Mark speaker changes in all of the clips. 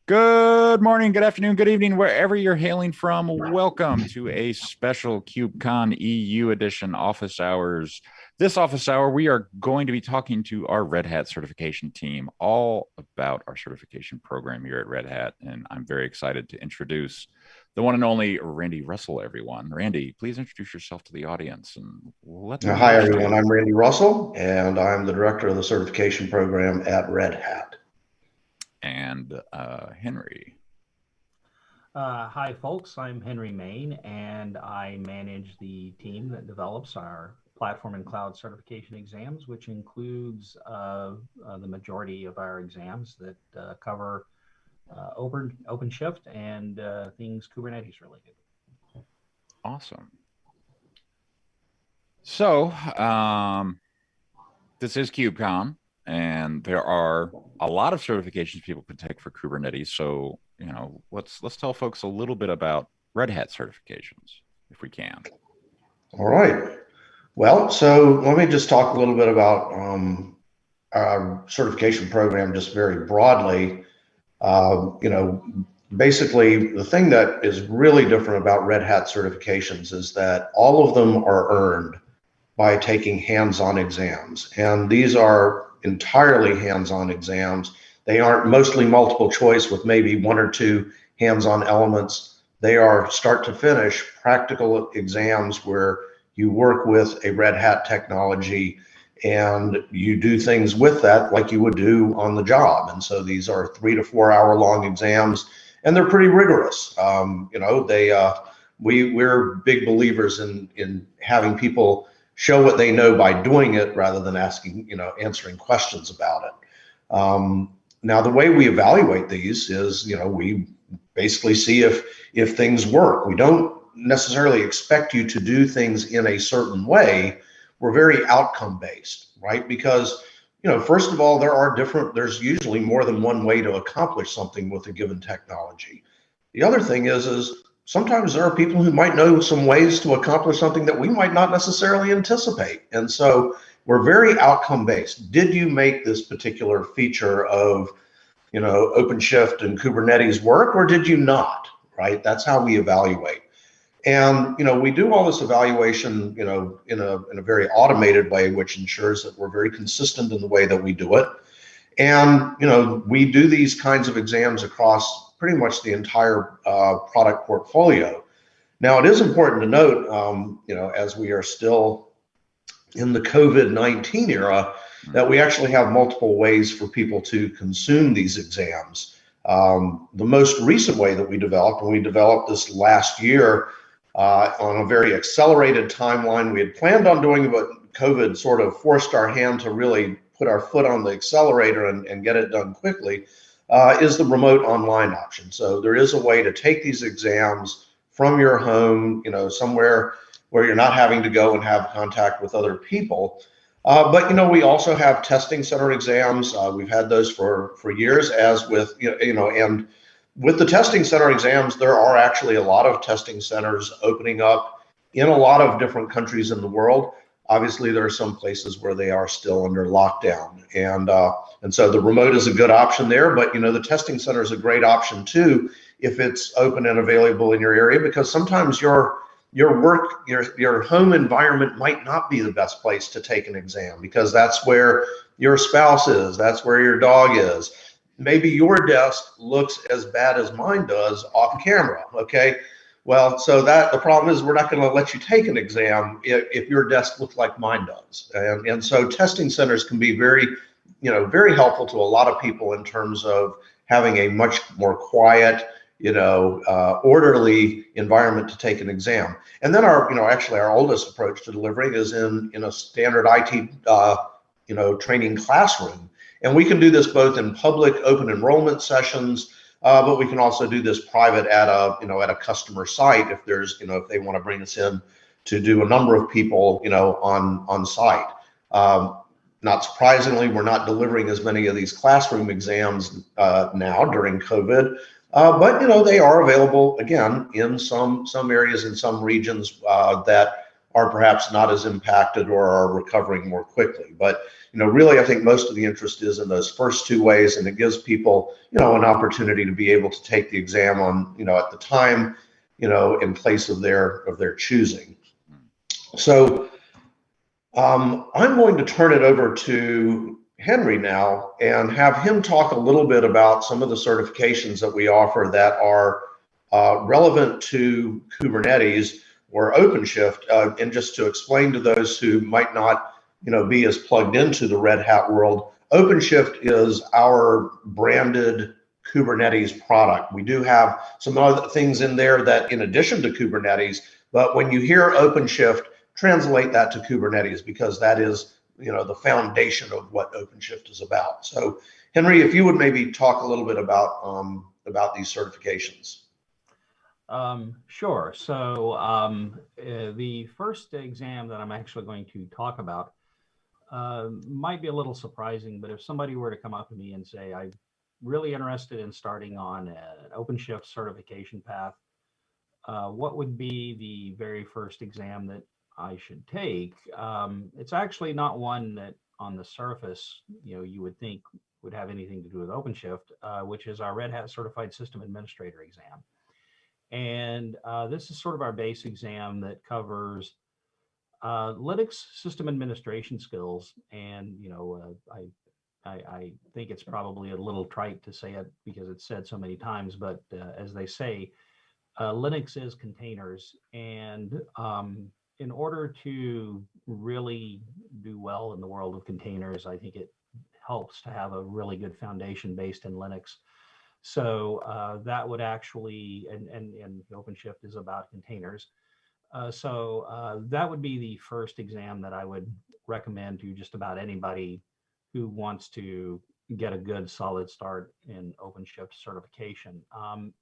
Speaker 1: Good morning, good afternoon, good evening, wherever you're hailing from. Welcome to a special KubeCon EU edition office hours. This office hour, we are going to be talking to our Red Hat certification team all about our certification program here at Red Hat. And I'm very excited to introduce the one and only Randy Russell, everyone. Randy, please introduce yourself to the audience and let them
Speaker 2: Hi,
Speaker 1: understand.
Speaker 2: everyone. I'm Randy Russell, and I'm the director of the certification program at Red Hat.
Speaker 1: And Henry.
Speaker 3: Hi, folks. I'm Henry Main, and I manage the team that develops our platform and cloud certification exams, which includes the majority of our exams that cover OpenShift and things Kubernetes related.
Speaker 1: Awesome. So, this is KubeCon, and there are a lot of certifications people can take for Kubernetes. So, let's tell folks a little bit about Red Hat certifications, if we can.
Speaker 2: All right. Well, so let me just talk a little bit about our certification program, just very broadly. Basically, the thing that is really different about Red Hat certifications is that all of them are earned by taking hands-on exams. And these are entirely hands-on exams. They aren't mostly multiple choice with maybe one or two hands-on elements. They are start to finish practical exams where you work with a Red Hat technology and you do things with that like you would do on the job. And so these are 3 to 4 hour long exams, and they're pretty rigorous. We're big believers in having people show what they know by doing it rather than answering questions about it. Now, the way we evaluate these is, we basically see if things work. We don't necessarily expect you to do things in a certain way. We're very outcome based, right? Because, first of all, there's usually more than one way to accomplish something with a given technology. The other thing is sometimes there are people who might know some ways to accomplish something that we might not necessarily anticipate. And so we're very outcome based. Did you make this particular feature of, OpenShift and Kubernetes work, or did you not, right? That's how we evaluate. And, we do all this evaluation, in a very automated way, which ensures that we're very consistent in the way that we do it. And, we do these kinds of exams across pretty much the entire product portfolio. Now, it is important to note, as we are still in the COVID-19 era, that we actually have multiple ways for people to consume these exams. The most recent way that we developed, and we developed this last year on a very accelerated timeline. We had planned on doing it, but COVID sort of forced our hand to really put our foot on the accelerator and get it done quickly, is the remote online option. So there is a way to take these exams from your home, somewhere where you're not having to go and have contact with other people. But we also have testing center exams. We've had those for years, as with and with the testing center exams, there are actually a lot of testing centers opening up in a lot of different countries in the world. Obviously, there are some places where they are still under lockdown, and so the remote is a good option there. But the testing center is a great option too if it's open and available in your area, because sometimes your home environment might not be the best place to take an exam, because that's where your spouse is, that's where your dog is. Maybe your desk looks as bad as mine does off camera, okay? Well, so the problem is we're not going to let you take an exam if your desk looks like mine does. And so testing centers can be very helpful to a lot of people in terms of having a much more quiet, orderly environment to take an exam. And then our oldest approach to delivering is in a standard IT, training classroom. And we can do this both in public open enrollment sessions, but we can also do this private at a customer site if they want to bring us in to do a number of people, on site. Not surprisingly, we're not delivering as many of these classroom exams now during COVID, but they are available again in some areas, in some regions that are perhaps not as impacted or are recovering more quickly. But, really, I think most of the interest is in those first two ways, and it gives people, an opportunity to be able to take the exam on, at the time, in place of their choosing. So I'm going to turn it over to Henry now and have him talk a little bit about some of the certifications that we offer that are relevant to Kubernetes or OpenShift, and just to explain to those who might not, be as plugged into the Red Hat world, OpenShift is our branded Kubernetes product. We do have some other things in there that, in addition to Kubernetes, but when you hear OpenShift, translate that to Kubernetes, because that is, the foundation of what OpenShift is about. So, Henry, if you would maybe talk a little bit about these certifications.
Speaker 3: Sure. So the first exam that I'm actually going to talk about might be a little surprising, but if somebody were to come up to me and say, I'm really interested in starting on an OpenShift certification path, what would be the very first exam that I should take? It's actually not one that on the surface, you would think would have anything to do with OpenShift, which is our Red Hat Certified System Administrator exam. And this is sort of our base exam that covers Linux system administration skills. And, I think it's probably a little trite to say it because it's said so many times, but as they say, Linux is containers. And in order to really do well in the world of containers, I think it helps to have a really good foundation based in Linux. So that would actually, and OpenShift is about containers. So that would be the first exam that I would recommend to just about anybody who wants to get a good solid start in OpenShift certification.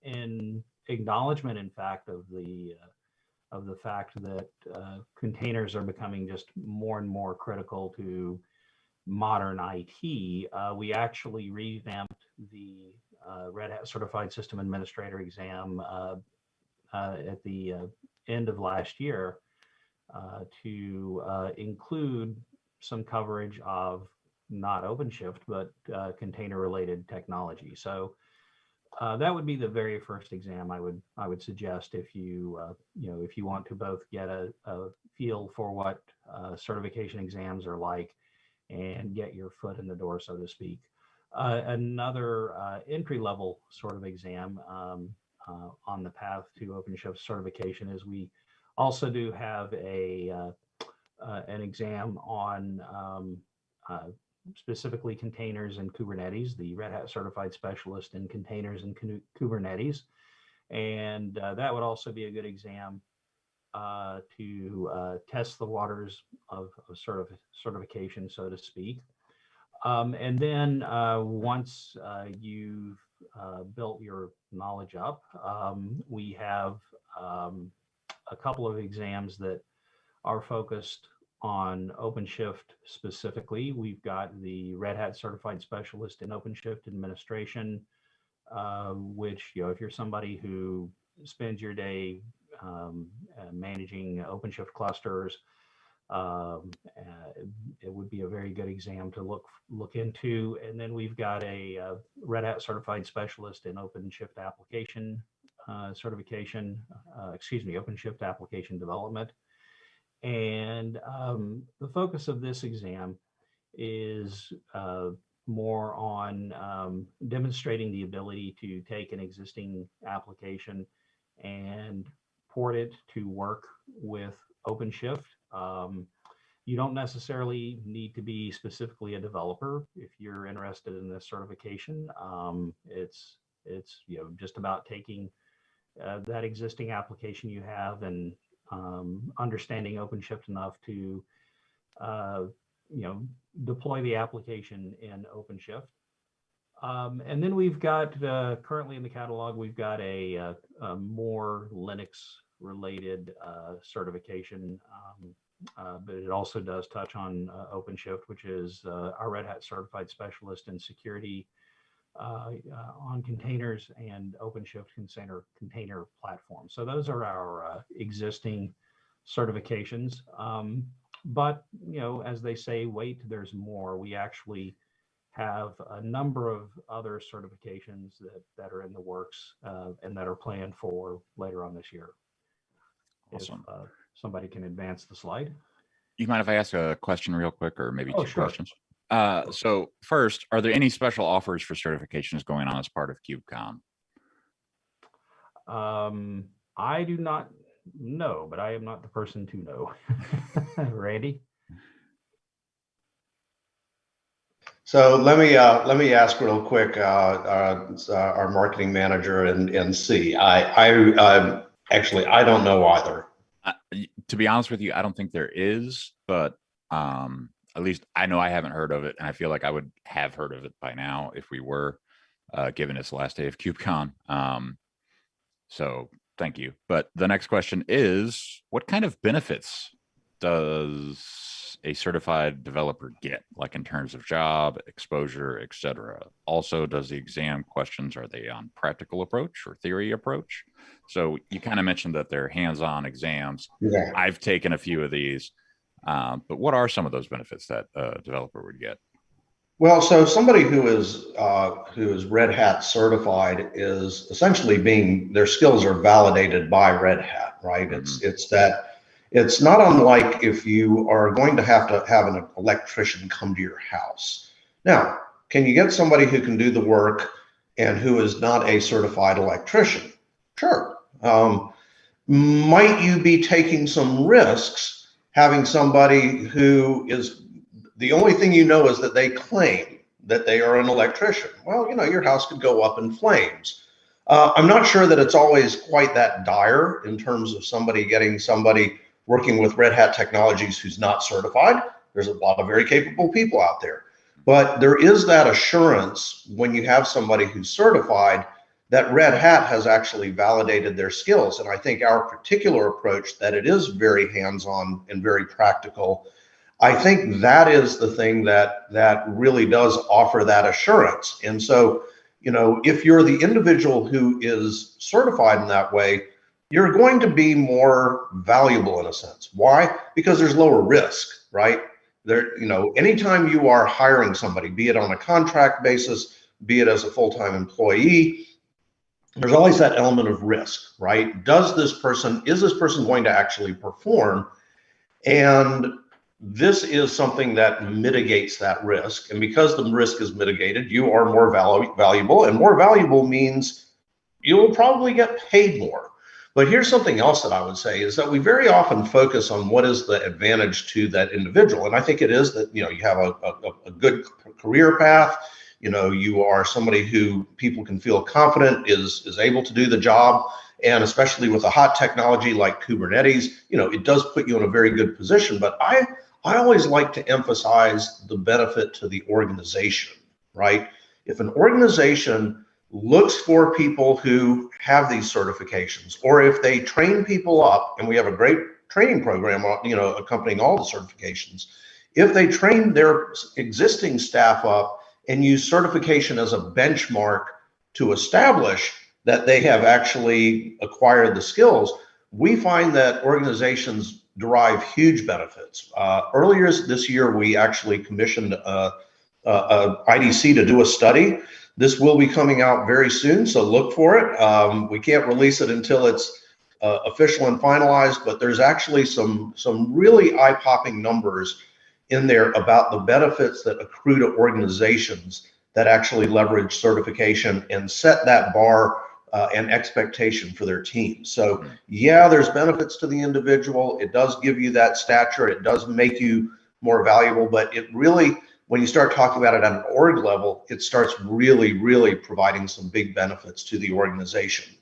Speaker 3: In acknowledgement, in fact, of the fact that containers are becoming just more and more critical to modern IT, we actually revamped the Red Hat Certified System Administrator exam at the end of last year to include some coverage of not OpenShift, but container-related technology. So that would be the very first exam I would suggest if you if you want to both get a feel for what certification exams are like and get your foot in the door, so to speak. Another entry-level sort of exam on the path to OpenShift certification is we also do have an exam on specifically containers and Kubernetes, the Red Hat Certified Specialist in Containers and Kubernetes. And that would also be a good exam to test the waters of certification, so to speak. And then once you've built your knowledge up, we have a couple of exams that are focused on OpenShift specifically. We've got the Red Hat Certified Specialist in OpenShift Administration, which, if you're somebody who spends your day managing OpenShift clusters, it would be a very good exam to look into. And then we've got a Red Hat Certified Specialist in OpenShift Application Certification, OpenShift Application Development. And the focus of this exam is more on demonstrating the ability to take an existing application and port it to work with OpenShift. You don't necessarily need to be specifically a developer if you're interested in this certification. It's just about taking that existing application you have and understanding OpenShift enough to deploy the application in OpenShift. And then we've got currently in the catalog, we've got a more Linux related certification, but it also does touch on OpenShift, which is our Red Hat Certified Specialist in Security on Containers and OpenShift Container Platform. So those are our existing certifications. But, as they say, wait, there's more. We actually have a number of other certifications that are in the works and that are planned for later on this year.
Speaker 1: Awesome.
Speaker 3: If somebody can advance the slide.
Speaker 1: You mind if I ask a question real quick, or maybe two
Speaker 3: Sure.
Speaker 1: questions? So first, are there any special offers for certifications going on as part of KubeCon?
Speaker 3: I do not know, but I am not the person to know. Randy?
Speaker 2: So let me ask real quick, our marketing manager and see. Actually, I don't know either.
Speaker 1: To be honest with you, I don't think there is, but at least I know I haven't heard of it, and I feel like I would have heard of it by now if we were, given it's the last day of KubeCon. So thank you. But the next question is, what kind of benefits does a certified developer get, like in terms of job, exposure, etc.? Also, does the exam questions, are they on practical approach or theory approach? So you kind of mentioned that they're hands-on exams.
Speaker 2: Yeah.
Speaker 1: I've taken a few of these, but what are some of those benefits that a developer would get?
Speaker 2: Well, so somebody who is Red Hat certified is essentially their skills are validated by Red Hat, right?
Speaker 1: Mm-hmm.
Speaker 2: It's not unlike if you are going to have an electrician come to your house. Now, can you get somebody who can do the work and who is not a certified electrician? Sure. Might you be taking some risks having somebody who is, the only thing you know is that they claim that they are an electrician? Well, your house could go up in flames. I'm not sure that it's always quite that dire in terms of getting somebody working with Red Hat technologies who's not certified. There's a lot of very capable people out there. But there is that assurance when you have somebody who's certified that Red Hat has actually validated their skills. And I think our particular approach, that it is very hands-on and very practical, I think that is the thing that really does offer that assurance. And so, if you're the individual who is certified in that way, you're going to be more valuable in a sense. Why? Because there's lower risk, right? Anytime you are hiring somebody, be it on a contract basis, be it as a full-time employee, there's always that element of risk, right? Is this person going to actually perform? And this is something that mitigates that risk. And because the risk is mitigated, you are more valuable, and more valuable means you will probably get paid more. But here's something else that I would say is that we very often focus on what is the advantage to that individual. And I think it is that, you have a good career path. You are somebody who people can feel confident is able to do the job. And especially with a hot technology like Kubernetes, it does put you in a very good position. But I always like to emphasize the benefit to the organization, right? If an organization looks for people who have these certifications, or if they train people up, and we have a great training program, accompanying all the certifications, if they train their existing staff up and use certification as a benchmark to establish that they have actually acquired the skills, we find that organizations derive huge benefits. Earlier this year, we actually commissioned IDC to do a study. This will be coming out very soon, so look for it. We can't release it until it's official and finalized, but there's actually some really eye-popping numbers in there about the benefits that accrue to organizations that actually leverage certification and set that bar and expectation for their team. So yeah, there's benefits to the individual. It does give you that stature. It does make you more valuable, but it really, when you start talking about it at an org level, it starts really, really providing some big benefits to the organization.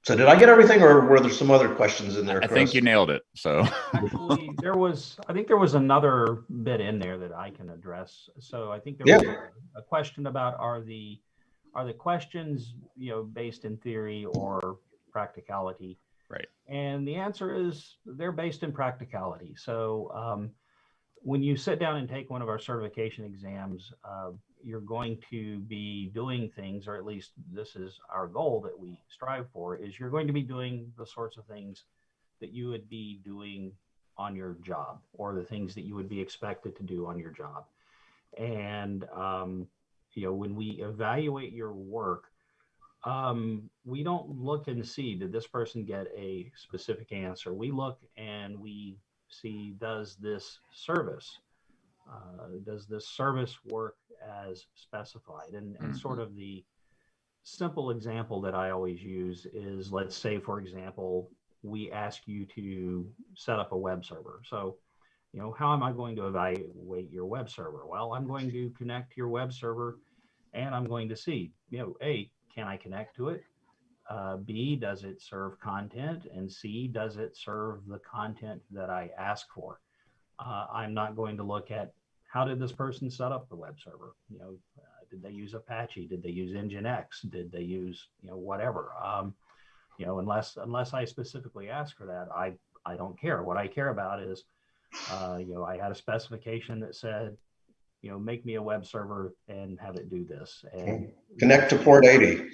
Speaker 2: So did I get everything, or were there some other questions in there, Chris?
Speaker 1: I think you nailed it. So
Speaker 3: actually, I think there was another bit in there that I can address. So I think there was a question about are the questions, based in theory or practicality?
Speaker 1: Right.
Speaker 3: And the answer is they're based in practicality. So when you sit down and take one of our certification exams, you're going to be doing things, or at least this is our goal that we strive for, is you're going to be doing the sorts of things that you would be doing on your job, or the things that you would be expected to do on your job. And when we evaluate your work, we don't look and see, did this person get a specific answer? We look and we see, does this service work as specified? And sort of the simple example that I always use is, let's say, for example, we ask you to set up a web server. So, how am I going to evaluate your web server? Well, I'm going to connect your web server, and I'm going to see, A, can I connect to it? B, does it serve content? And C, does it serve the content that I ask for? I'm not going to look at, how did this person set up the web server? Did they use Apache? Did they use Nginx? Did they use, whatever? Unless I specifically ask for that, I don't care. What I care about is, I had a specification that said, make me a web server and have it do this. And
Speaker 2: connect to port 80.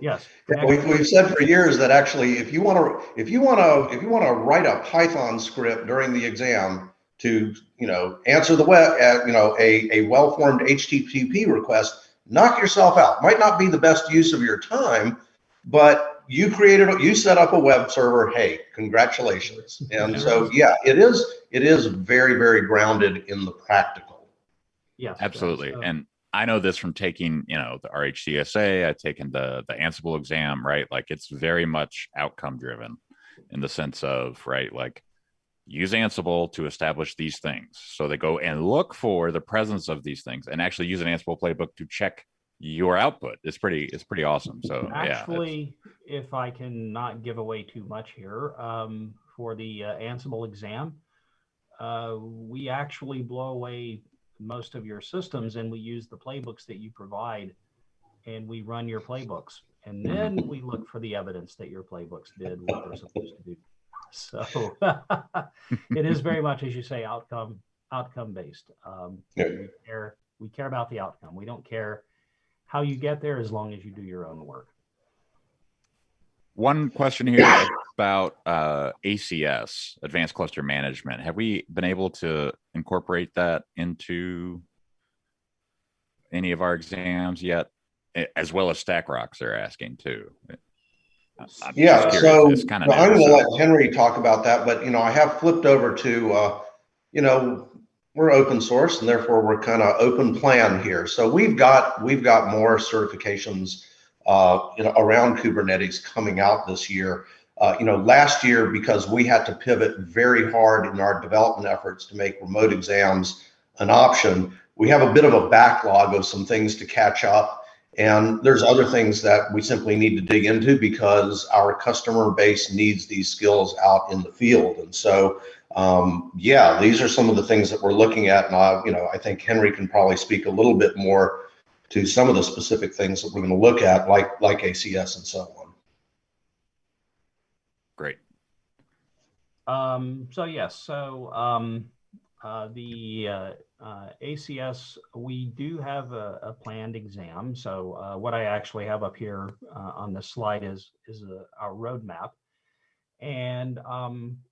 Speaker 3: Yes.
Speaker 2: We've said for years that actually, if you want to write a Python script during the exam to, answer the web, a well-formed HTTP request, knock yourself out. Might not be the best use of your time, but you set up a web server. Hey, congratulations. And so, yeah, it is very, very grounded in the practical.
Speaker 3: Yes,
Speaker 1: absolutely. And I know this from taking, the Rhca. I've taken the Ansible exam, right? Like, it's very much outcome driven in the sense of, right, like, use Ansible to establish these things. So they go and look for the presence of these things, and actually use an Ansible playbook to check your output. It's pretty awesome. So
Speaker 3: actually, if I can not give away too much here, for the Ansible exam, we actually blow away most of your systems, and we use the playbooks that you provide, and we run your playbooks, and then we look for the evidence that your playbooks did what they're supposed to do. So it is very much, as you say, outcome based. We care about the outcome. We don't care how you get there, as long as you do your own work.
Speaker 1: One question here about ACS, Advanced Cluster Management. Have we been able to incorporate that into any of our exams yet, as well as StackRox? They're asking too.
Speaker 2: Yeah, so
Speaker 1: I'm
Speaker 2: going to let Henry talk about that, but I have flipped over to we're open source, and therefore we're kind of open plan here. So we've got more certifications around Kubernetes coming out this year. Last year, because we had to pivot very hard in our development efforts to make remote exams an option, we have a bit of a backlog of some things to catch up. And there's other things that we simply need to dig into, because our customer base needs these skills out in the field. And so, yeah, these are some of the things that we're looking at. And I think Henry can probably speak a little bit more to some of the specific things that we're going to look at, like ACS and so on.
Speaker 1: Great.
Speaker 3: So yes, the ACS, we do have a planned exam. So what I actually have up here on this slide is our roadmap, and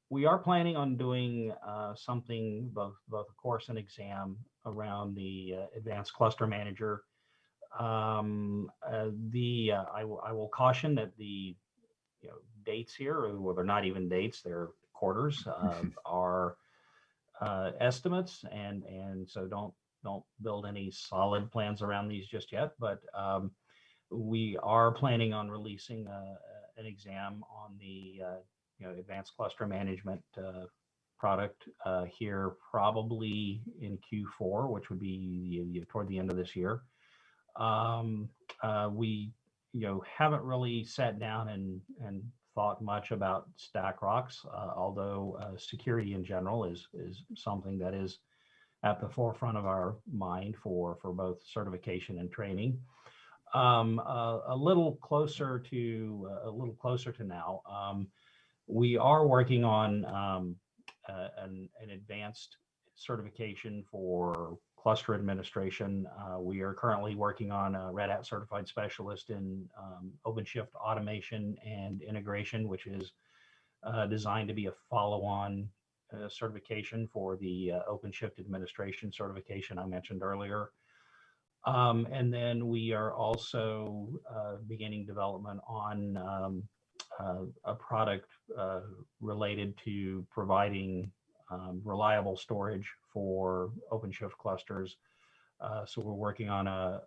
Speaker 3: we are planning on doing something, both a course and exam, around the Advanced Cluster Manager. I will caution that the dates here, well, they're not even dates; they're quarters, are estimates, and so don't build any solid plans around these just yet. But we are planning on releasing an exam on the Advanced Cluster Management product here, probably in Q4, which would be toward the end of this year. We haven't really sat down and thought much about StackRox, although security in general is something that is at the forefront of our mind for both certification and training. A little closer to now, we are working on an advanced certification for cluster administration. We are currently working on a Red Hat certified specialist in OpenShift automation and integration, which is designed to be a follow-on certification for the OpenShift administration certification I mentioned earlier. And then we are also beginning development on a product related to providing reliable storage for OpenShift clusters. So we're working on a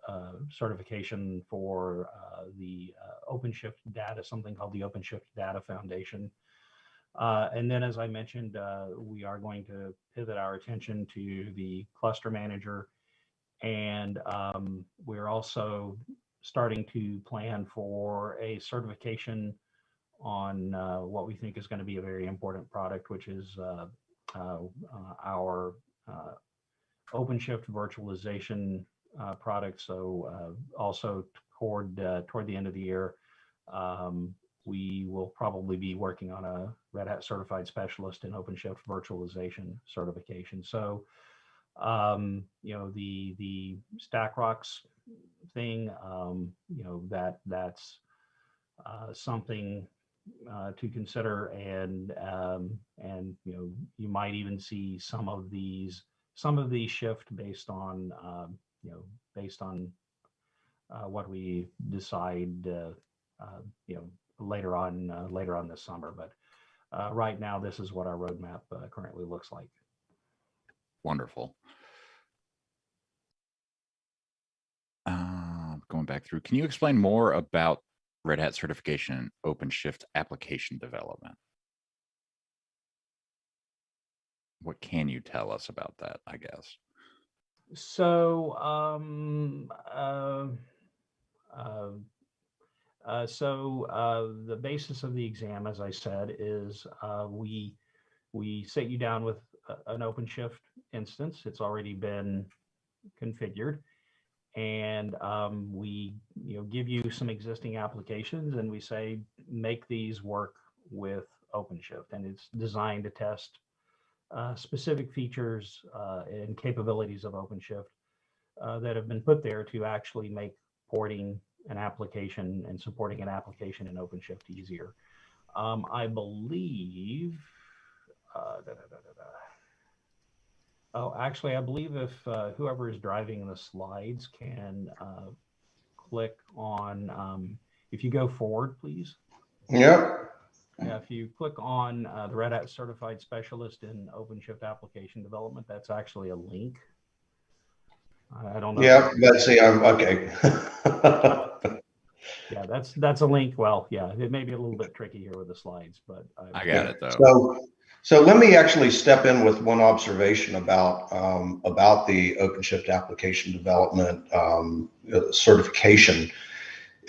Speaker 3: certification for the OpenShift data, something called the OpenShift Data Foundation. And then, as I mentioned, we are going to pivot our attention to the cluster manager. And we're also starting to plan for a certification on what we think is going to be a very important product, which is our OpenShift virtualization product. So also toward the end of the year, we will probably be working on a Red Hat Certified Specialist in OpenShift virtualization certification. So the StackRox thing, that's something to consider, and you might even see some of these shift based on what we decide later on this summer. But right now, this is what our roadmap currently looks like.
Speaker 1: Wonderful. Going back through, can you explain more about Red Hat certification and OpenShift application development? What can you tell us about that, I guess?
Speaker 3: So, the basis of the exam, as I said, is we sit you down with an OpenShift instance. It's already been configured, and we give you some existing applications, and we say make these work with OpenShift, and it's designed to test specific features and capabilities of OpenShift that have been put there to actually make porting an application and supporting an application in OpenShift easier. I believe. Oh, actually, I believe if whoever is driving the slides can click on, if you go forward, please.
Speaker 2: Yep.
Speaker 3: Yeah, if you click on the Red Hat Certified Specialist in OpenShift Application Development, that's actually a link. I don't know.
Speaker 2: Yeah, let's see. I'm okay.
Speaker 3: Yeah, that's a link. Well, yeah, it may be a little bit tricky here with the slides, but
Speaker 1: I got it though.
Speaker 2: So let me actually step in with one observation about the OpenShift application development certification,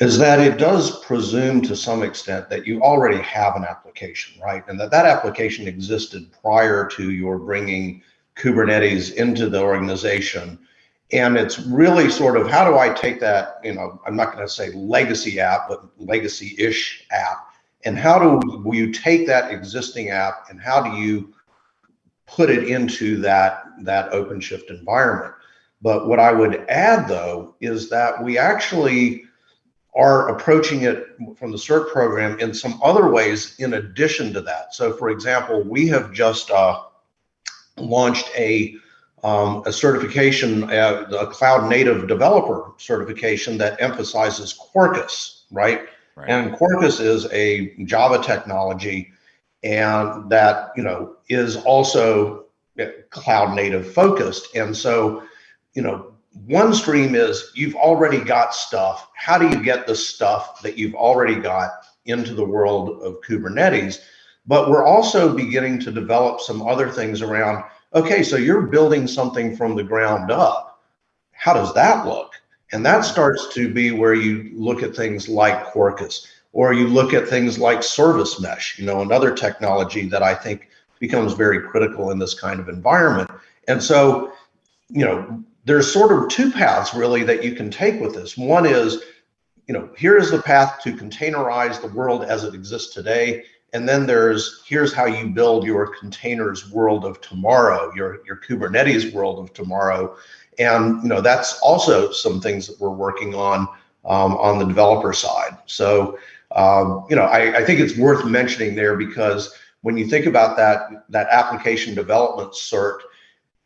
Speaker 2: is that it does presume to some extent that you already have an application, right? And that application existed prior to your bringing Kubernetes into the organization. And it's really sort of, how do I take that, I'm not going to say legacy app, but legacy-ish app, and how do you take that existing app and how do you put it into that OpenShift environment? But what I would add, though, is that we actually are approaching it from the Cert program in some other ways in addition to that. So, for example, we have just launched a certification, a cloud native developer certification that emphasizes Quarkus, right? And Quarkus is a Java technology, and that is also cloud native focused. And so, one stream is you've already got stuff. How do you get the stuff that you've already got into the world of Kubernetes? But we're also beginning to develop some other things around, okay, so you're building something from the ground up. How does that look? And that starts to be where you look at things like Quarkus, or you look at things like service mesh, another technology that I think becomes very critical in this kind of environment. And so, there's sort of two paths really that you can take with this. One is, here is the path to containerize the world as it exists today. And then here's how you build your containers world of tomorrow, your Kubernetes world of tomorrow. And that's also some things that we're working on the developer side. So I think it's worth mentioning there because when you think about that application development cert,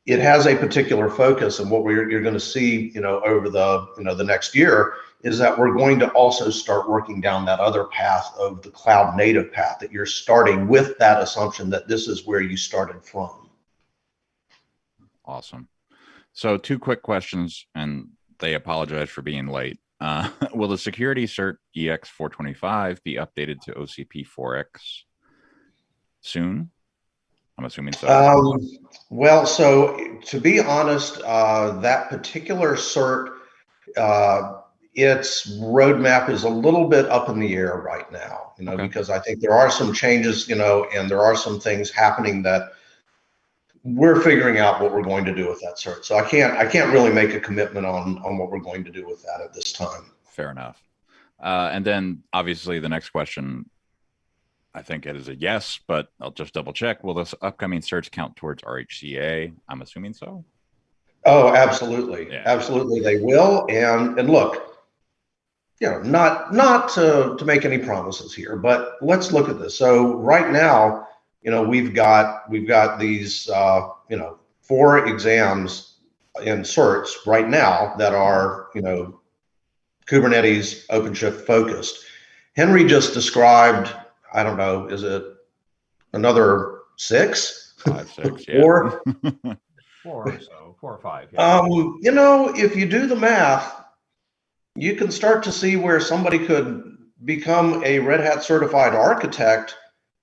Speaker 2: it has a particular focus, and what you're going to see, over the next year is that we're going to also start working down that other path of the cloud native path, that you're starting with that assumption that this is where you started from.
Speaker 1: Awesome. So 2 quick questions, and they apologize for being late. Will the security cert EX 425 be updated to OCP 4X soon? I'm assuming so.
Speaker 2: Well, so to be honest, that particular cert, its roadmap is a little bit up in the air right now,
Speaker 1: Okay.
Speaker 2: because I think there are some changes, and there are some things happening that we're figuring out what we're going to do with that cert. So I can't really make a commitment on what we're going to do with that at this time.
Speaker 1: Fair enough. And then obviously the next question, I think it is a yes, but I'll just double check. Will this upcoming certs count towards Rhca? I'm assuming so.
Speaker 2: Oh, absolutely.
Speaker 1: Yeah.
Speaker 2: Absolutely they will. And look, not to make any promises here, but let's look at this. So right now, we've got these 4 exams in certs right now that are Kubernetes OpenShift focused. Henry just described, I don't know, is it another 6?
Speaker 1: 5, 6, yeah.
Speaker 2: 4?
Speaker 3: 4 or so, 4 or 5. Yeah.
Speaker 2: If you do the math, you can start to see where somebody could become a Red Hat certified architect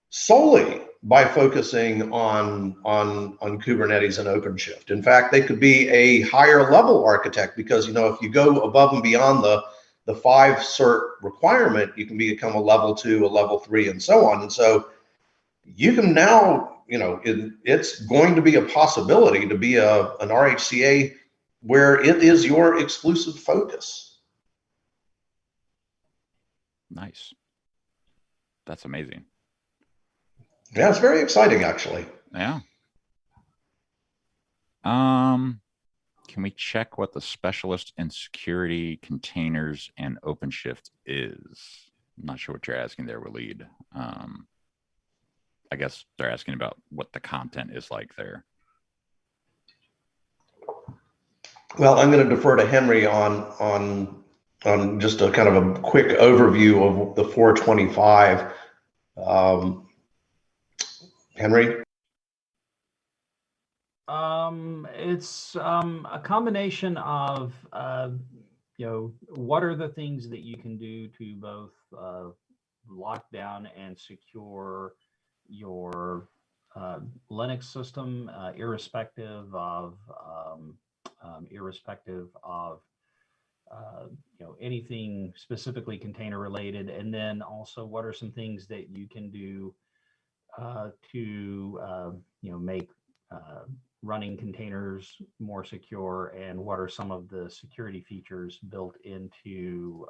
Speaker 2: solely by focusing on Kubernetes and OpenShift. In fact, they could be a higher level architect because, if you go above and beyond the 5 cert requirement, you can become a level 2, a level 3, and so on. And so you can now, it's going to be a possibility to be an Rhca where it is your exclusive focus.
Speaker 1: Nice. That's amazing.
Speaker 2: Yeah, it's very exciting, actually.
Speaker 1: Yeah. Can we check what the specialist in security containers and OpenShift is? I'm not sure what you're asking there, Waleed. I guess they're asking about what the content is like there.
Speaker 2: Well, I'm going to defer to Henry on just a kind of a quick overview of the 425. Henry?
Speaker 3: It's a combination of what are the things that you can do to both lock down and secure your Linux system, irrespective of anything specifically container related, and then also what are some things that you can do to make running containers more secure, and what are some of the security features built into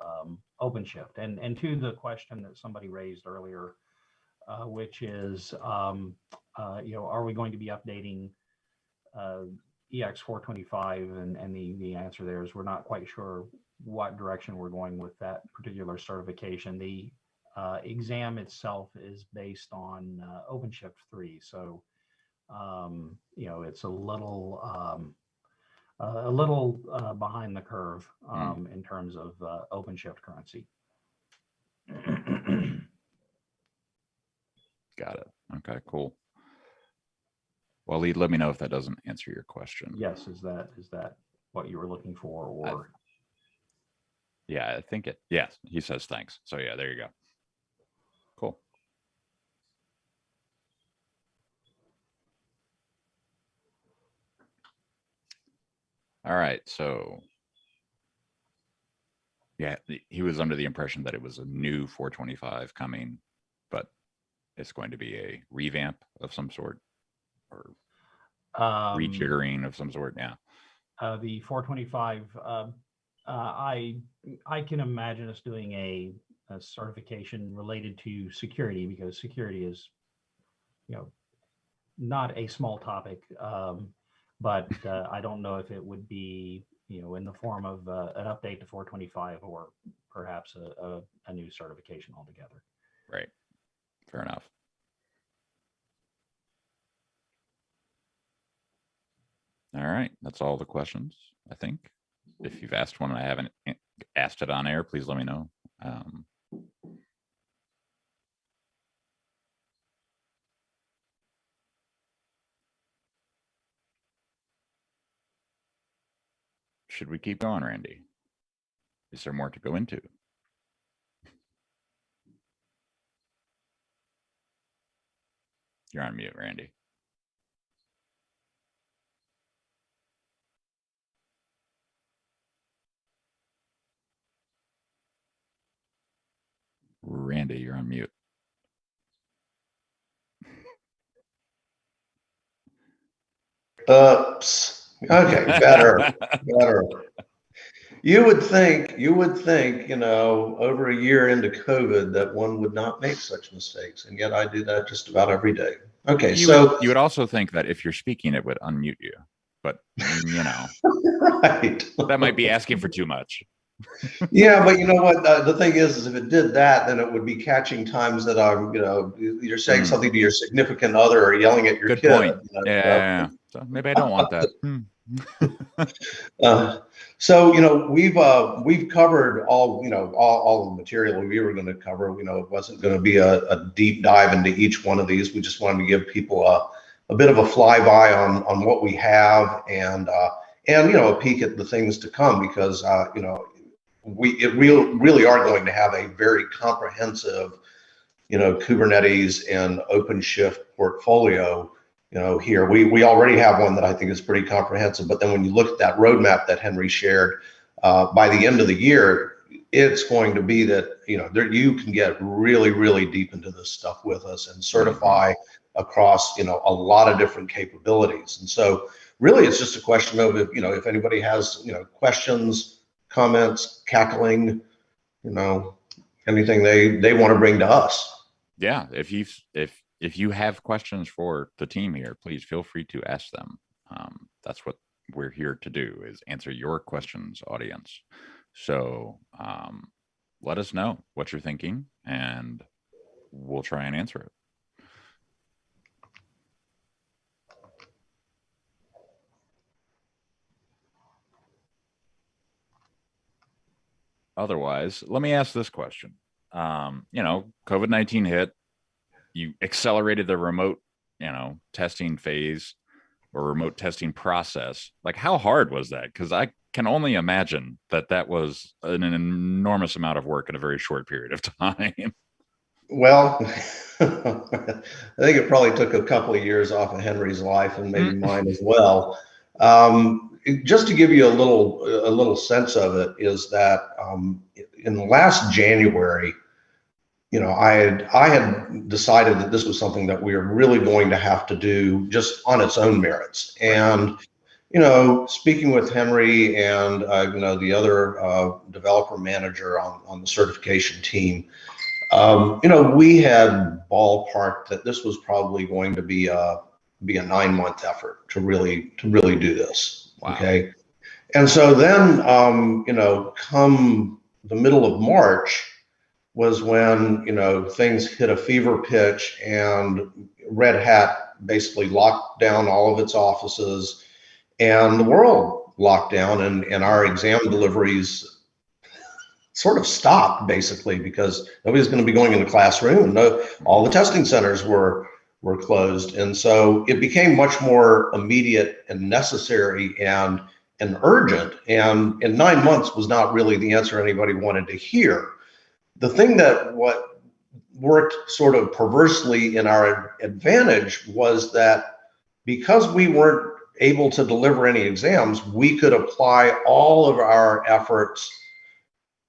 Speaker 3: OpenShift. And to the question that somebody raised earlier, which is, are we going to be updating EX 425? And the answer there is we're not quite sure what direction we're going with that particular certification. The exam itself is based on OpenShift 3, so it's a little behind the curve in terms of OpenShift currency.
Speaker 1: Got it. Okay, cool. Well, Lee, let me know if that doesn't answer your question.
Speaker 3: Yes, is that what you were looking for, or?
Speaker 1: Yeah, I think it. Yes, he says thanks. So yeah, there you go. Cool. All right, so yeah, he was under the impression that it was a new 425 coming, but it's going to be a revamp of some sort, or rejiggering of some sort. Yeah.
Speaker 3: The 425, I can imagine us doing a certification related to security, because security is, not a small topic. But I don't know if it would be, in the form of an update to 425 or perhaps a new certification altogether.
Speaker 1: Right. Fair enough. All right. That's all the questions, I think. If you've asked one and I haven't asked it on air, please let me know. Should we keep going, Randy? Is there more to go into? You're on mute, Randy. Randy, you're on mute.
Speaker 2: Oops. Okay, better. You would think, over a year into COVID that one would not make such mistakes, and yet I do that just about every day. Okay,
Speaker 1: you would also think that if you're speaking, it would unmute you, but
Speaker 2: right.
Speaker 1: That might be asking for too much.
Speaker 2: Yeah, but you know what? The thing is if it did that, then it would be catching times that I'm, you're saying something to your significant other or yelling at your kid.
Speaker 1: Good point. Yeah. So maybe I don't want that.
Speaker 2: So we've covered all the material we were going to cover. It wasn't going to be a deep dive into each one of these. We just wanted to give people a bit of a flyby on what we have and a peek at the things to come, because we really are going to have a very comprehensive Kubernetes and OpenShift portfolio. Here we already have one that I think is pretty comprehensive, but then when you look at that roadmap that Henry shared, by the end of the year, it's going to be that you can get really deep into this stuff with us and certify across a lot of different capabilities. And so really it's just a question of if anybody has questions, comments, cackling, anything they want to bring to us.
Speaker 1: Yeah, if you have questions for the team here, please feel free to ask them. That's what we're here to do, is answer your questions, audience. So let us know what you're thinking and we'll try and answer it. Otherwise, let me ask this question. COVID-19 hit, you accelerated the remote, testing phase or remote testing process. Like, how hard was that? Because I can only imagine that was an enormous amount of work in a very short period of time.
Speaker 2: Well, I think it probably took a couple of years off of Henry's life and maybe mine as well. Just to give you a little sense of it, is that in the last January, I had decided that this was something that we were really going to have to do just on its own merits. And speaking with Henry and the other developer manager on the certification team, we had ballparked that this was probably going to be a 9-month effort to really do this.
Speaker 1: Wow.
Speaker 2: Okay. And so then, come the middle of March was when, things hit a fever pitch and Red Hat basically locked down all of its offices and the world locked down, and our exam deliveries sort of stopped basically because nobody's going to be going in the classroom, and all the testing centers were closed. And so it became much more immediate and necessary and urgent. And in 9 months was not really the answer anybody wanted to hear. The thing that what worked sort of perversely in our advantage was that because we weren't able to deliver any exams, we could apply all of our efforts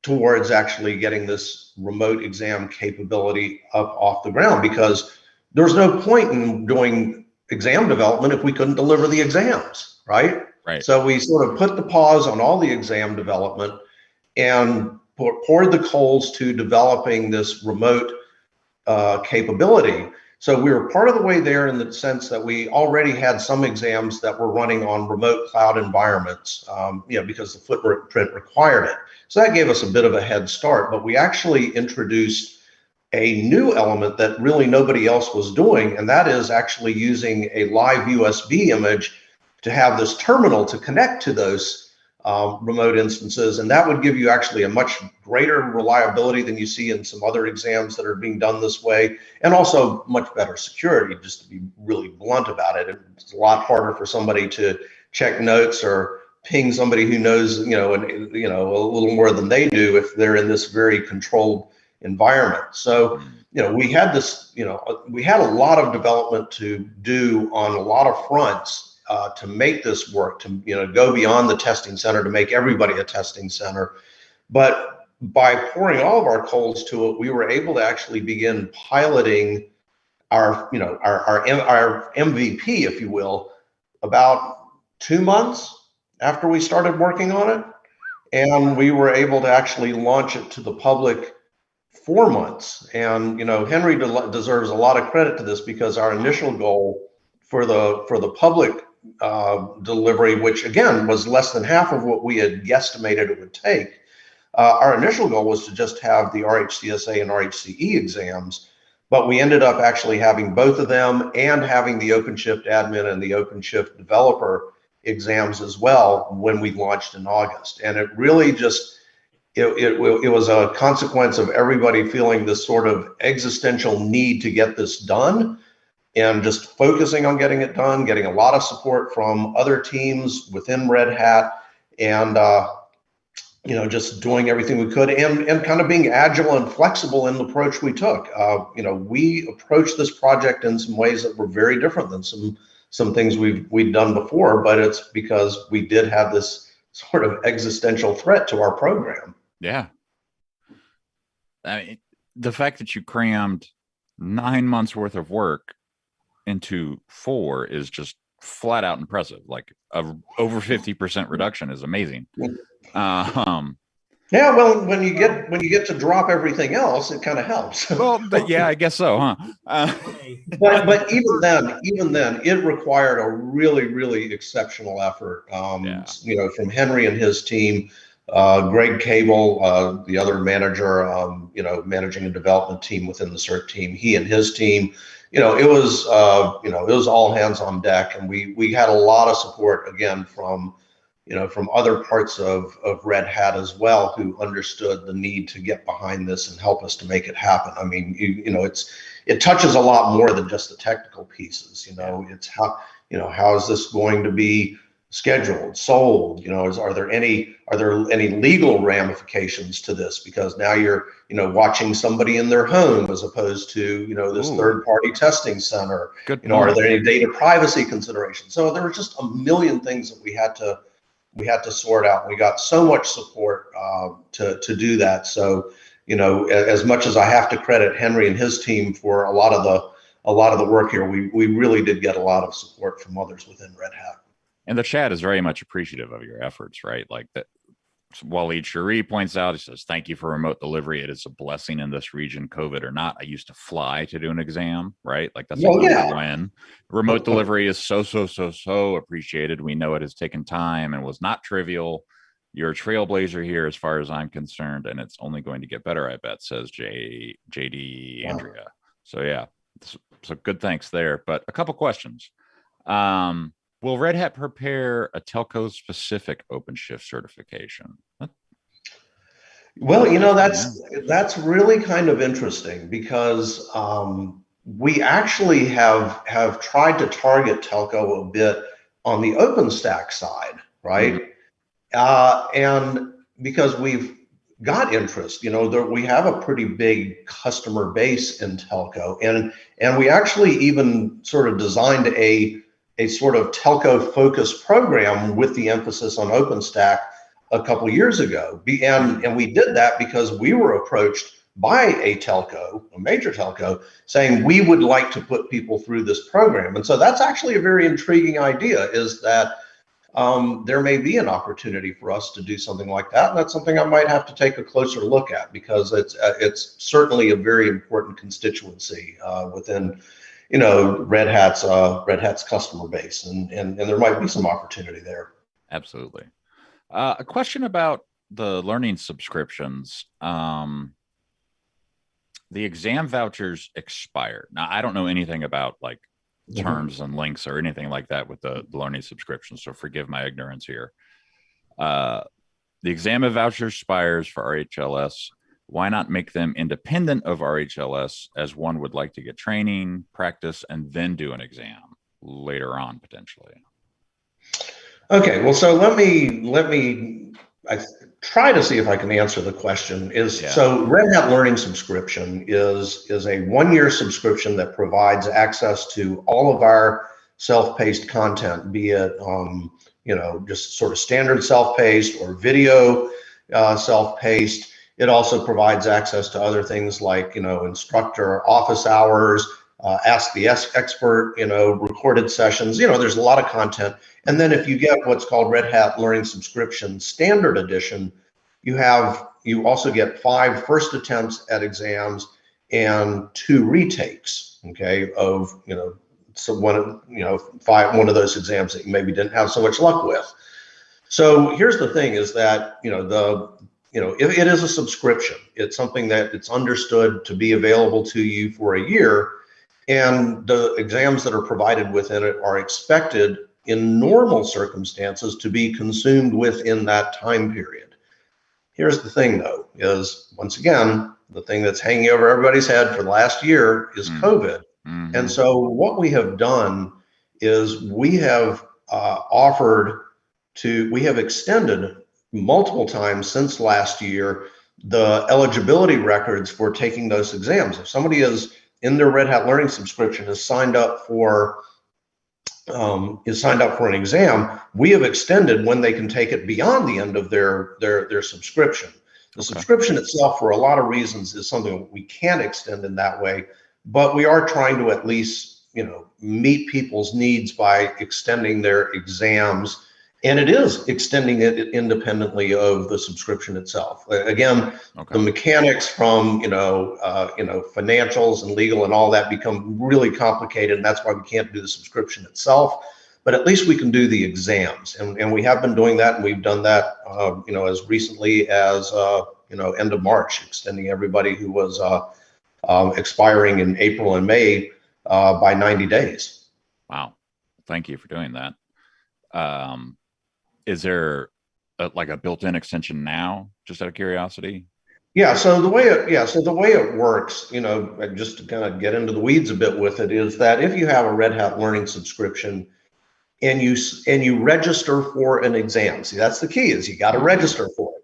Speaker 2: towards actually getting this remote exam capability up off the ground, because there's no point in doing exam development if we couldn't deliver the exams, right?
Speaker 1: Right.
Speaker 2: So we sort of put the pause on all the exam development and poured the coals to developing this remote capability. So we were part of the way there in the sense that we already had some exams that were running on remote cloud environments, because the footprint required it. So that gave us a bit of a head start, but we actually introduced a new element that really nobody else was doing, and that is actually using a live USB image to have this terminal to connect to those remote instances, and that would give you actually a much greater reliability than you see in some other exams that are being done this way, and also much better security, just to be really blunt about it. It's a lot harder for somebody to check notes or ping somebody who knows, a little more than they do if they're in this very controlled environment. So, we had this, we had a lot of development to do on a lot of fronts to make this work, to go beyond the testing center, to make everybody a testing center. But by pouring all of our coals to it, we were able to actually begin piloting our MVP, if you will, about 2 months after we started working on it, and we were able to actually launch it to the public 4 months. And Henry deserves a lot of credit to this, because our initial goal for the public delivery, which again was less than half of what we had guesstimated it would take. Our initial goal was to just have the RHCSA and RHCE exams, but we ended up actually having both of them and having the OpenShift admin and the OpenShift developer exams as well when we launched in August. And it really just, it was a consequence of everybody feeling this sort of existential need to get this done, and just focusing on getting it done, getting a lot of support from other teams within Red Hat, and just doing everything we could, and kind of being agile and flexible in the approach we took. We approached this project in some ways that were very different than some things we'd done before, but it's because we did have this sort of existential threat to our program.
Speaker 1: Yeah. I mean, the fact that you crammed 9 months worth of work into 4 is just flat out impressive. Like over 50% reduction is amazing.
Speaker 2: Yeah, well, when you get to drop everything else, it kind of helps.
Speaker 1: Well, yeah, I guess so, huh?
Speaker 2: But even then, it required a really, really exceptional effort. From Henry and his team, Greg Cable, the other manager, managing a development team within the Cert team, he and his team. It was all hands on deck, and we had a lot of support again from other parts of Red Hat as well, who understood the need to get behind this and help us to make it happen. I mean, it touches a lot more than just the technical pieces. It's how is this going to be scheduled, sold? Are there any legal ramifications to this? Because now you're watching somebody in their home as opposed to this third-party testing center.
Speaker 1: Good point.
Speaker 2: Are there any data privacy considerations? So there were just a million things that we had to sort out. We got so much support to do that. So as much as I have to credit Henry and his team for a lot of the work here, we really did get a lot of support from others within Red Hat.
Speaker 1: And the chat is very much appreciative of your efforts, right? Like that. Waleed Shari points out, he says, "Thank you for remote delivery. It is a blessing in this region, COVID or not. I used to fly to do an exam," right? Like that's a win. Remote delivery is so appreciated. We know it has taken time and was not trivial. You're a trailblazer here as far as I'm concerned, and it's only going to get better, I bet, says JD Andrea. So yeah, so good thanks there. But a couple questions. Will Red Hat prepare a telco specific OpenShift certification?
Speaker 2: Well, that's really kind of interesting, because we actually have tried to target telco a bit on the OpenStack side, right? And because we've got interest, we have a pretty big customer base in telco, and we actually even sort of designed a sort of telco focused program with the emphasis on OpenStack a couple years ago. And we did that because we were approached by a telco, a major telco, saying we would like to put people through this program. And so that's actually a very intriguing idea, is that there may be an opportunity for us to do something like that. And that's something I might have to take a closer look at, because it's certainly a very important constituency within Red Hat's customer base, and there might be some opportunity there.
Speaker 1: Absolutely. A question about the learning subscriptions. The exam vouchers expire. Now, I don't know anything about like terms and links or anything like that with the learning subscription, so forgive my ignorance here. The exam voucher expires for RHLS. Why not make them independent of RHLS, as one would like to get training, practice, and then do an exam later on potentially?
Speaker 2: Okay, well, so let me try to see if I can answer the question. So Red Hat Learning Subscription is a 1-year subscription that provides access to all of our self-paced content, be it just sort of standard self-paced or video self-paced. It also provides access to other things like instructor office hours, Ask the Expert, recorded sessions. There's a lot of content. And then if you get what's called Red Hat Learning Subscription Standard Edition, you also get 5 first attempts at exams and 2 retakes, okay, of so one of those exams that you maybe didn't have so much luck with. So here's the thing: is that if it is a subscription, it's something that it's understood to be available to you for a year, and the exams that are provided within it are expected in normal circumstances to be consumed within that time period. Here's the thing, though, is once again, the thing that's hanging over everybody's head for the last year is COVID. And so what we have done is we have extended multiple times since last year the eligibility records for taking those exams. If somebody is in their Red Hat Learning Subscription is signed up for an exam, we have extended when they can take it beyond the end of their subscription. The subscription itself, for a lot of reasons, is something we can't extend in that way, but we are trying to at least meet people's needs by extending their exams, and it is extending it independently of the subscription itself. Again, the mechanics from financials and legal and all that become really complicated, and that's why we can't do the subscription itself. But at least we can do the exams, and we have been doing that, and we've done that as recently as end of March, extending everybody who was expiring in April and May by 90 days.
Speaker 1: Wow, thank you for doing that. Is there a built-in extension now, just out of curiosity?
Speaker 2: Yeah, so the way it works, just to kind of get into the weeds a bit with it, is that if you have a Red Hat Learning Subscription and you register for an exam, see, that's the key, is you got to register for it.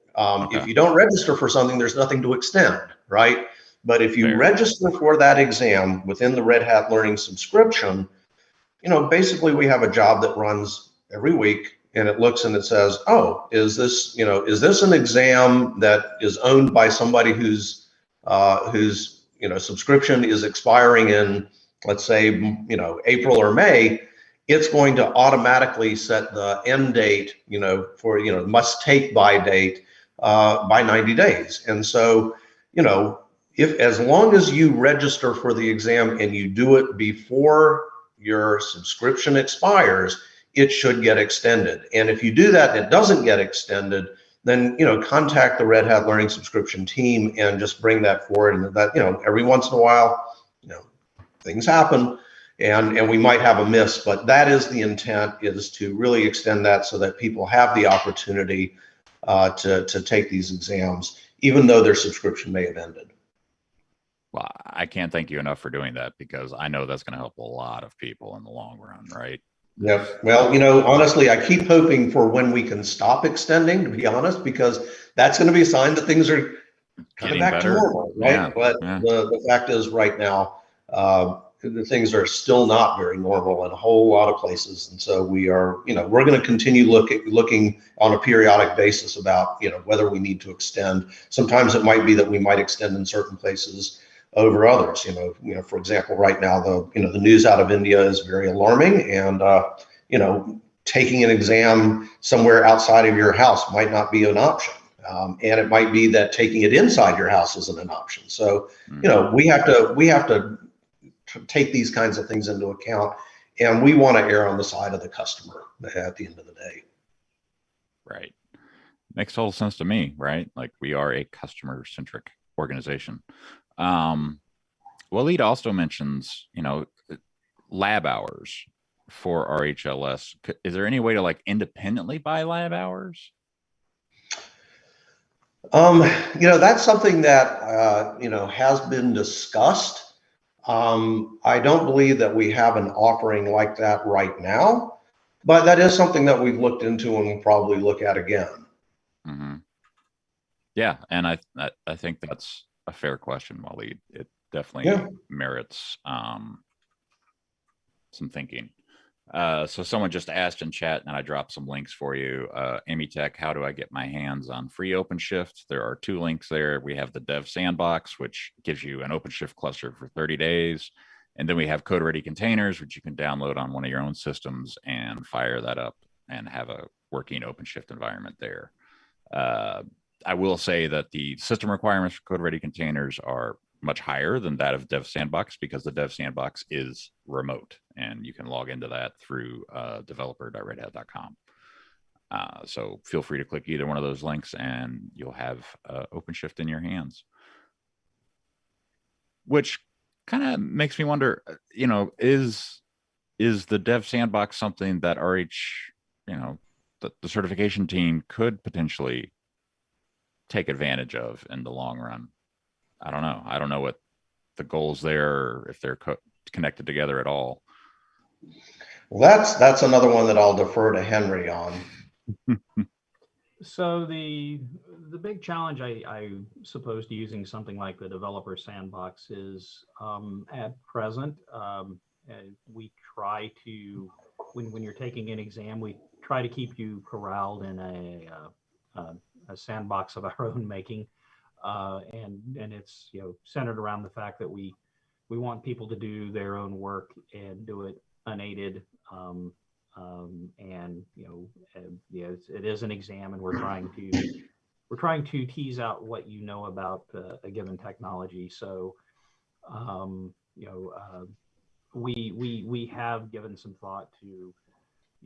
Speaker 2: If you don't register for something, there's nothing to extend, right? But if you register for that exam within the Red Hat Learning Subscription, basically we have a job that runs every week, and it looks and it says, oh, is this an exam that is owned by somebody whose subscription is expiring in, let's say, April or May? It's going to automatically set the end date, for must take by date by 90 days. And so, if as long as you register for the exam and you do it before your subscription expires, it should get extended. And if you do that and it doesn't get extended, then contact the Red Hat Learning Subscription team and just bring that forward. And that every once in a while, things happen, and we might have a miss, but that is the intent, is to really extend that so that people have the opportunity to take these exams, even though their subscription may have ended.
Speaker 1: Well, I can't thank you enough for doing that, because I know that's going to help a lot of people in the long run, right?
Speaker 2: Yeah. Well, honestly, I keep hoping for when we can stop extending, to be honest, because that's going to be a sign that things are kind of back to normal, right?
Speaker 1: Yeah.
Speaker 2: But the fact is, right now, the things are still not very normal in a whole lot of places, and so we're going to continue looking on a periodic basis about whether we need to extend. Sometimes it might be that we might extend in certain places over others. For example, right now the news out of India is very alarming, and taking an exam somewhere outside of your house might not be an option, and it might be that taking it inside your house isn't an option. So we have to take these kinds of things into account. And we want to err on the side of the customer at the end of the day.
Speaker 1: Right. Makes total sense to me, right? Like we are a customer-centric organization. Waleed also mentions, lab hours for RHLS. Is there any way to like independently buy lab hours?
Speaker 2: That's something that, has been discussed. I don't believe that we have an offering like that right now, but that is something that we've looked into and we'll probably look at again.
Speaker 1: Mm-hmm. Yeah, and I think that's a fair question, Waleed. It definitely merits some thinking. So someone just asked in chat, and I dropped some links for you. Tech, how do I get my hands on free OpenShift? There are 2 links there. We have the Dev Sandbox, which gives you an OpenShift cluster for 30 days. And then we have Code Ready Containers, which you can download on one of your own systems and fire that up and have a working OpenShift environment there. I will say that the system requirements for Code Ready Containers are much higher than that of Dev Sandbox because the Dev Sandbox is remote and you can log into that through developer.redhat.com. So feel free to click either one of those links and you'll have OpenShift in your hands. Which kind of makes me wonder, is the Dev Sandbox something that the certification team could potentially take advantage of in the long run? I don't know. I don't know what the goals there, or if they're connected together at all.
Speaker 2: Well, that's another one that I'll defer to Henry on.
Speaker 3: So the big challenge, I suppose, to using something like the developer sandbox is at present, we try to, when you're taking an exam, we try to keep you corralled in a sandbox of our own making. And it's centered around the fact that we want people to do their own work and do it unaided, and it is an exam, and we're trying to tease out what you know about a given technology. So we have given some thought to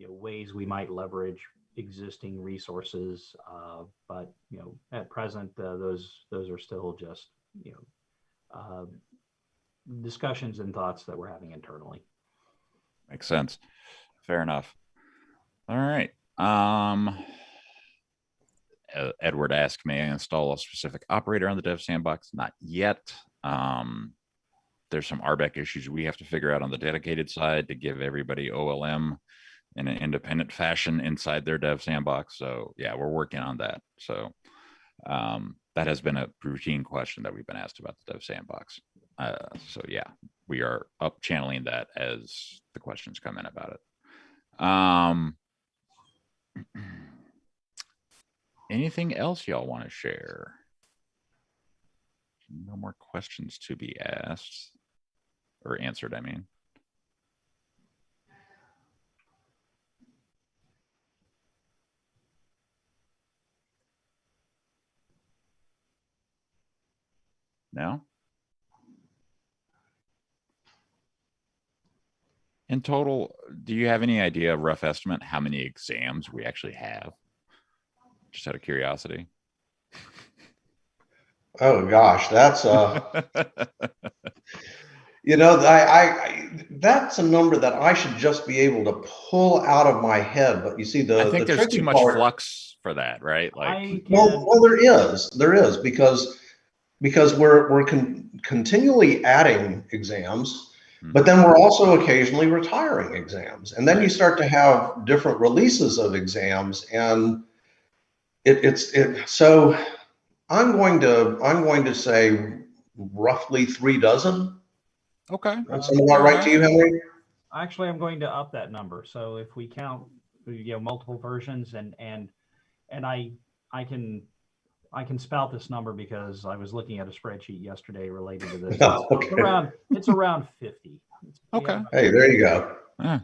Speaker 3: ways we might leverage existing resources, but at present those are still just discussions and thoughts that we're having internally.
Speaker 1: Makes sense. Fair enough. All right. Edward asked, may I install a specific operator on the Dev Sandbox? Not yet. There's some RBAC issues we have to figure out on the dedicated side to give everybody OLM in an independent fashion inside their Dev Sandbox. So yeah, we're working on that. So that has been a routine question that we've been asked about the Dev Sandbox. So yeah, we are up channeling that as the questions come in about it. Anything else y'all want to share? No more questions to be asked or answered, I mean. No? In total, do you have any idea, a rough estimate, how many exams we actually have? Just out of curiosity.
Speaker 2: Oh gosh, that's that's a number that I should just be able to pull out of my head. But you see,
Speaker 1: I think there's too much flux for that, right? Like,
Speaker 2: well, there is because we're continually adding exams, but then we're also occasionally retiring exams, and then you start to have different releases of exams, and so I'm going to say roughly 3 dozen.
Speaker 1: Okay.
Speaker 2: That sound about right to you, Henry?
Speaker 3: Actually, I'm going to up that number. So if we count, multiple versions, and I can spout this number because I was looking at a spreadsheet yesterday related to this.
Speaker 2: Okay.
Speaker 3: It's around 50.
Speaker 1: Okay.
Speaker 2: Hey, there you go.
Speaker 1: Yeah.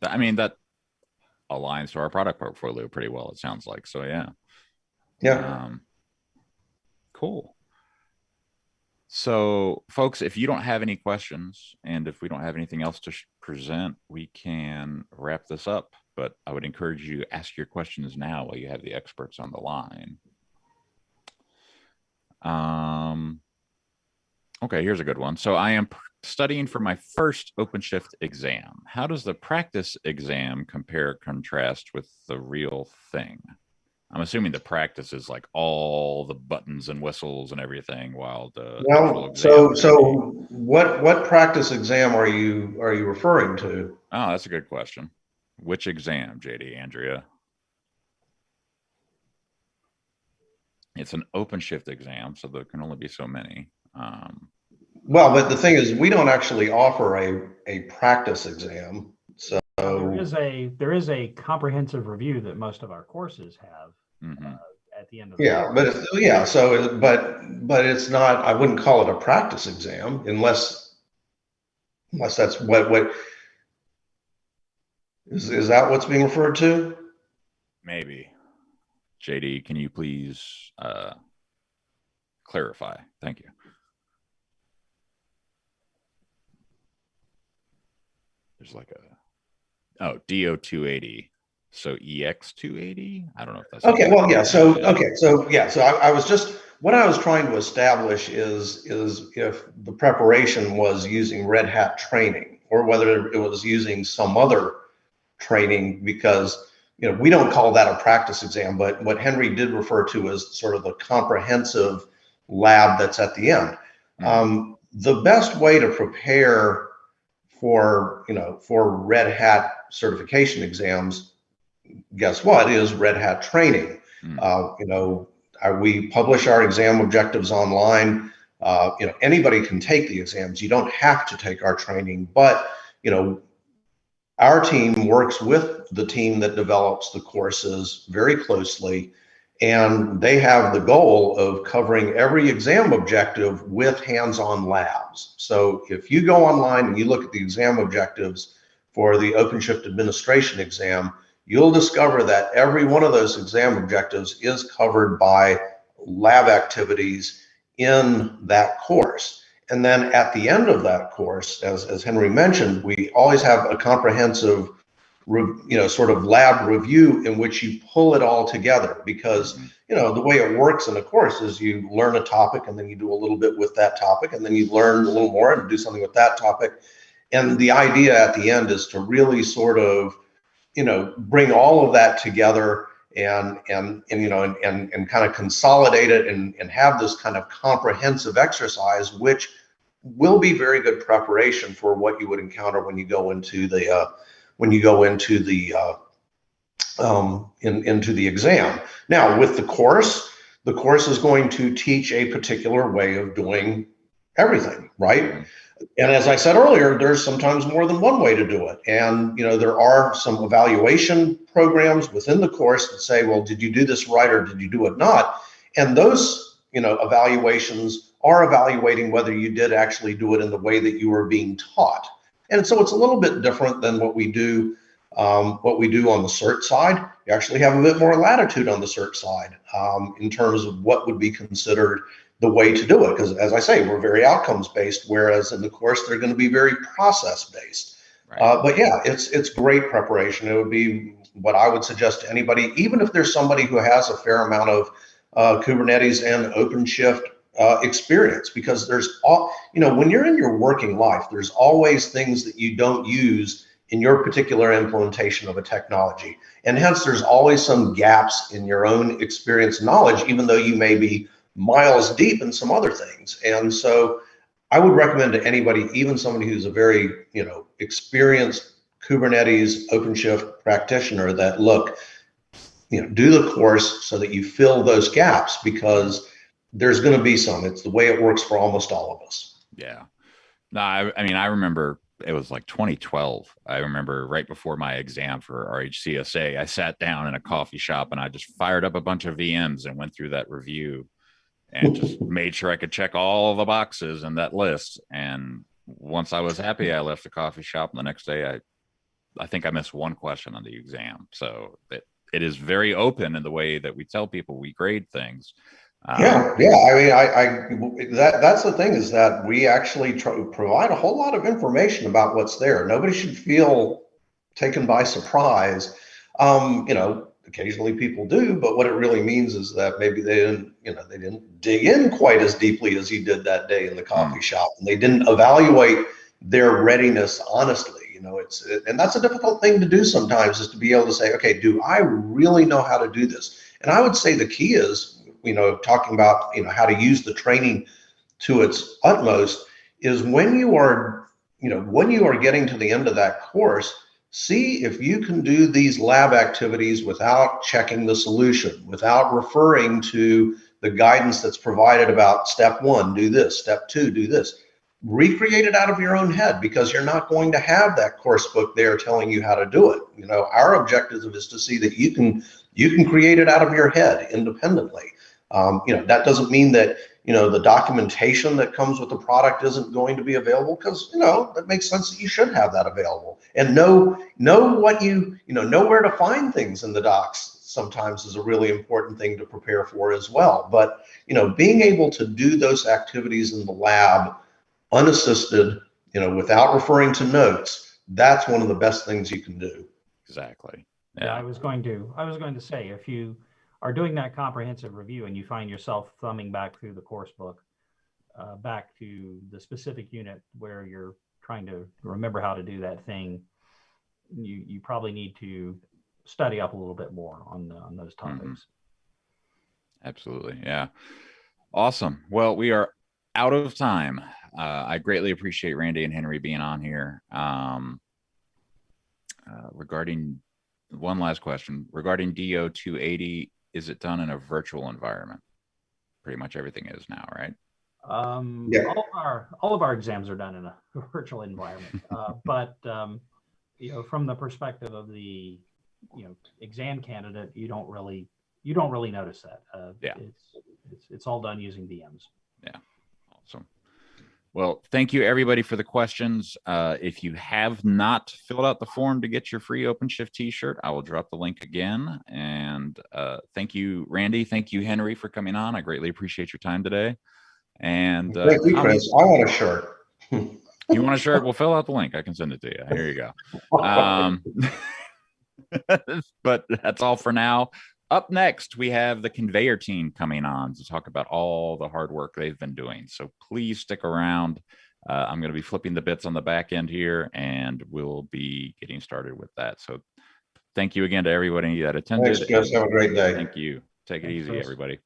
Speaker 1: I mean, that aligns to our product portfolio pretty well, it sounds like. So yeah.
Speaker 2: Yeah.
Speaker 1: Cool. So, folks, if you don't have any questions and if we don't have anything else to present, we can wrap this up. But I would encourage you to ask your questions now while you have the experts on the line. Okay, here's a good one. So I am studying for my first OpenShift exam. How does the practice exam compare contrast with the real thing? I'm assuming the practice is like all the buttons and whistles and everything, while the actual
Speaker 2: Well,
Speaker 1: exam.
Speaker 2: so what practice exam are you referring to?
Speaker 1: Oh, that's a good question. Which exam, JD, Andrea? It's an OpenShift exam, so there can only be so many.
Speaker 2: Well, but the thing is, we don't actually offer a practice exam. So
Speaker 3: there is a comprehensive review that most of our courses have at the end of the
Speaker 2: yeah, but but it's not. I wouldn't call it a practice exam unless that's what is that what's being referred to?
Speaker 1: Maybe. JD, can you please clarify? Thank you. There's like DO 280. So EX 280. I don't know if that's
Speaker 2: okay. Well, yeah. So I was just what I was trying to establish is if the preparation was using Red Hat training or whether it was using some other training, because we don't call that a practice exam, but what Henry did refer to as sort of the comprehensive lab that's at the end. The best way to prepare for Red Hat certification exams, guess what, is Red Hat training. We publish our exam objectives online. Anybody can take the exams. You don't have to take our training, but our team works with the team that develops the courses very closely, and they have the goal of covering every exam objective with hands-on labs. So if you go online and you look at the exam objectives for the OpenShift administration exam, you'll discover that every one of those exam objectives is covered by lab activities in that course. And then at the end of that course, as Henry mentioned, we always have a comprehensive, sort of lab review in which you pull it all together, because, the way it works in a course is you learn a topic and then you do a little bit with that topic and then you learn a little more and do something with that topic. And the idea at the end is to really sort of, bring all of that together and kind of consolidate it and have this kind of comprehensive exercise, which will be very good preparation for what you would encounter when you go into the into the exam. Now, with the course is going to teach a particular way of doing everything, right? And as I said earlier, there's sometimes more than one way to do it. And, there are some evaluation programs within the course that say, well, did you do this right or did you do it not? And those, evaluations are evaluating whether you did actually do it in the way that you were being taught. And so it's a little bit different than what we do on the Cert side. You actually have a bit more latitude on the Cert side in terms of what would be considered the way to do it. Because as I say, we're very outcomes based, whereas in the course, they're going to be very process based. Right. But yeah, it's great preparation. It would be what I would suggest to anybody, even if there's somebody who has a fair amount of Kubernetes and OpenShift experience, because there's when you're in your working life, there's always things that you don't use in your particular implementation of a technology. And hence there's always some gaps in your own experience and knowledge, even though you may be miles deep in some other things. And so I would recommend to anybody, even somebody who's a very, experienced Kubernetes OpenShift practitioner, that look, do the course so that you fill those gaps, because there's going to be some. It's the way it works for almost all of us.
Speaker 1: Yeah. No, I mean, I remember it was like 2012. I remember right before my exam for RHCSA, I sat down in a coffee shop and I just fired up a bunch of VMs and went through that review and just made sure I could check all the boxes in that list. And once I was happy, I left the coffee shop. And the next day, I think I missed one question on the exam. So it is very open in the way that we tell people we grade things.
Speaker 2: Yeah. I mean, that's the thing, is that we actually provide a whole lot of information about what's there. Nobody should feel taken by surprise. Occasionally people do, but what it really means is that maybe they didn't dig in quite as deeply as he did that day in the coffee shop, and they didn't evaluate their readiness honestly. And that's a difficult thing to do sometimes, is to be able to say, okay, do I really know how to do this? And I would say the key is, talking about, how to use the training to its utmost, is when you are getting to the end of that course, see if you can do these lab activities without checking the solution, without referring to the guidance that's provided about step 1, do this, step 2, do this. Recreate it out of your own head, because you're not going to have that course book there telling you how to do it. Our objective is to see that you can create it out of your head independently. That doesn't mean that the documentation that comes with the product isn't going to be available, because that makes sense that you should have that available, and know what know where to find things in the docs. Sometimes is a really important thing to prepare for as well. But being able to do those activities in the lab unassisted, without referring to notes, that's one of the best things you can do.
Speaker 1: Exactly.
Speaker 3: Yeah, I was going to say, if you are doing that comprehensive review and you find yourself thumbing back through the course book, back to the specific unit where you're trying to remember how to do that thing, you probably need to study up a little bit more on those topics.
Speaker 1: Absolutely. Yeah. Awesome. Well, we are out of time. I greatly appreciate Randy and Henry being on here. Regarding one last question, regarding DO 280, is it done in a virtual environment? Pretty much everything is now, right?
Speaker 3: Yeah. All of our exams are done in a virtual environment, but from the perspective of the exam candidate, you don't really notice that.
Speaker 1: Yeah,
Speaker 3: it's all done using VMs.
Speaker 1: Yeah, awesome. Well, thank you everybody for the questions. If you have not filled out the form to get your free OpenShift t-shirt, I will drop the link again. And thank you, Randy. Thank you, Henry, for coming on. I greatly appreciate your time today. And
Speaker 2: thank you, Chris. I want a shirt.
Speaker 1: You want a shirt? We'll fill out the link. I can send it to you. Here you go. But that's all for now. Up next, we have the Conveyor team coming on to talk about all the hard work they've been doing. So please stick around. I'm going to be flipping the bits on the back end here, and we'll be getting started with that. So thank you again to everybody that attended.
Speaker 2: Thanks, Chris. Have a great day.
Speaker 1: Thank you. Take it easy, everybody.